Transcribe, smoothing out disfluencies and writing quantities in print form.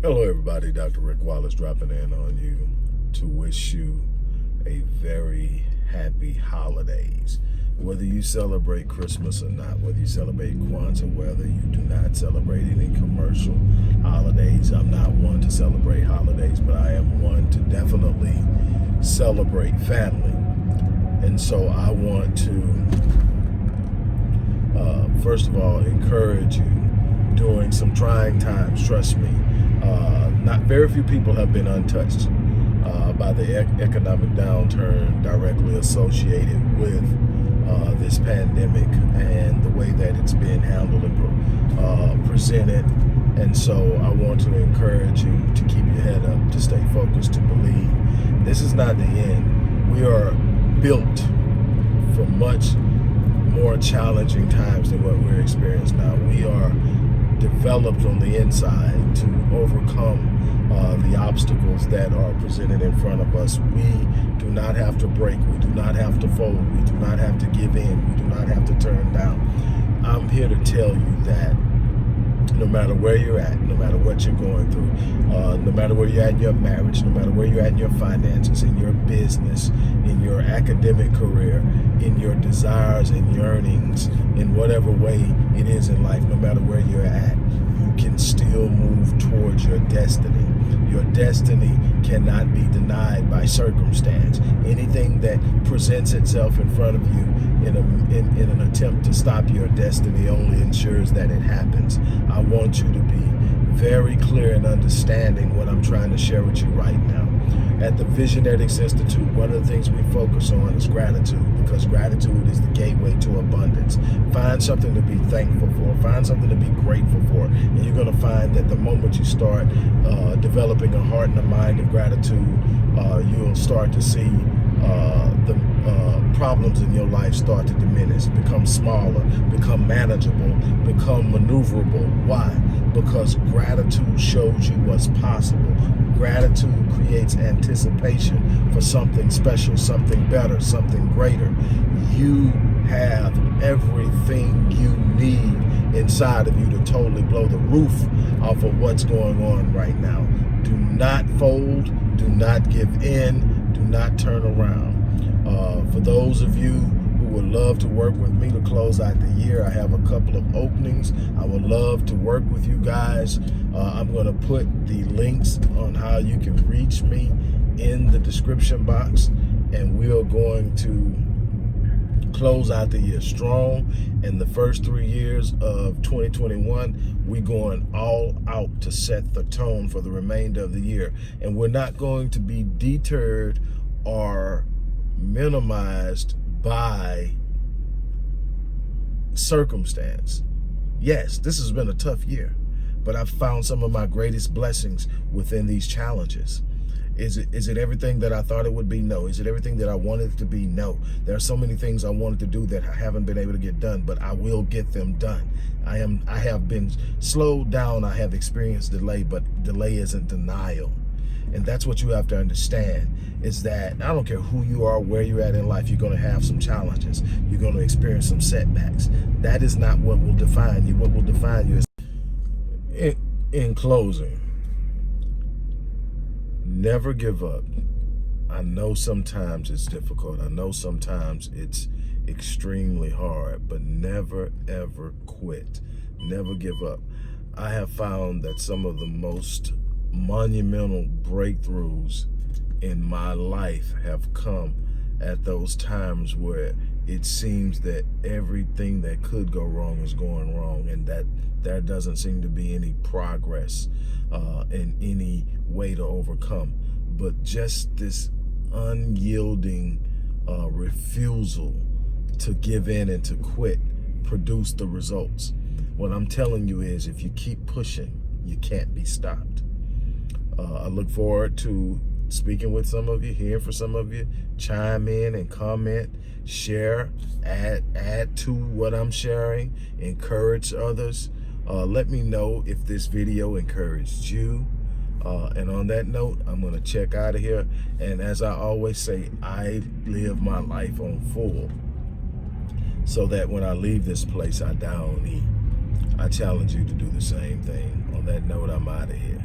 Hello everybody, Dr. Rick Wallace dropping in on you to wish you a very happy holidays. Whether you celebrate Christmas or not, whether you celebrate Kwanzaa, whether you do not celebrate any commercial holidays. I'm not one to celebrate holidays, but I am one to definitely celebrate family. And so I want to, first of all, encourage you during some trying times. Trust me, not very few people have been untouched by the economic downturn directly associated with this pandemic and the way that it's being handled and presented. And so I want to encourage you to keep your head up, to stay focused, to believe this is not the end. We are built for much more challenging times than what we're experiencing now. We are developed on the inside to overcome the obstacles that are presented in front of us. We do not have to break. We do not have to fold. We do not have to give in. We do not have to turn down. I'm here to tell you that no matter where you're at, no matter what you're going through, no matter where you're at in your marriage, no matter where you're at in your finances, in your business, in your academic career, in your desires and yearnings, in whatever way it is in life, no matter where you're at, you can still move towards your destiny. Your destiny cannot be denied by circumstance. Anything that presents itself in front of you in an attempt to stop your destiny only ensures that it happens. I want you to be very clear in understanding what I'm trying to share with you right now. At the Visionetics Institute, one of the things we focus on is gratitude, because gratitude is the gateway to abundance. Find something to be thankful for. Find something to be grateful for. And you're going to find that the moment you start developing a heart and a mind of gratitude, you'll start to see the problems in your life start to diminish, become smaller, become manageable, become maneuverable. Why? Because gratitude shows you what's possible. Gratitude creates anticipation for something special, something better, something greater. You have everything you need inside of you to totally blow the roof off of what's going on right now. Do not fold, do not give in, do not turn around. For those of you who would love to work with me to close out the year, I have a couple of openings. I would love to work with you guys. I'm going to put the links on how you can reach me in the description box, and we are going to close out the year strong. In the first 3 years of 2021, we're going all out to set the tone for the remainder of the year. And we're not going to be deterred or minimized by circumstance. Yes, this has been a tough year, but I've found some of my greatest blessings within these challenges. Is it everything that I thought it would be? No. Is it everything that I wanted it to be? No. There are so many things I wanted to do that I haven't been able to get done, but I will get them done. I have been slowed down. I have experienced delay, but delay isn't denial. And that's what you have to understand, is that I don't care who you are, where you're at in life, you're going to have some challenges. You're going to experience some setbacks. That is not what will define you. What will define you is, in closing, never give up. I know sometimes it's difficult. I know sometimes it's extremely hard, but never, ever quit. Never give up. I have found that some of the most monumental breakthroughs in my life have come at those times where it seems that everything that could go wrong is going wrong, and that there doesn't seem to be any progress in any way to overcome. But just this unyielding refusal to give in and to quit produce the results. What I'm telling you is, if you keep pushing, you can't be stopped. I look forward to speaking with some of you, hearing from some of you. Chime in and comment, share, add to what I'm sharing, encourage others. Let me know if this video encouraged you. And on that note, I'm going to check out of here. And as I always say, I live my life on full, so that when I leave this place, I die on E. I challenge you to do the same thing. On that note, I'm out of here.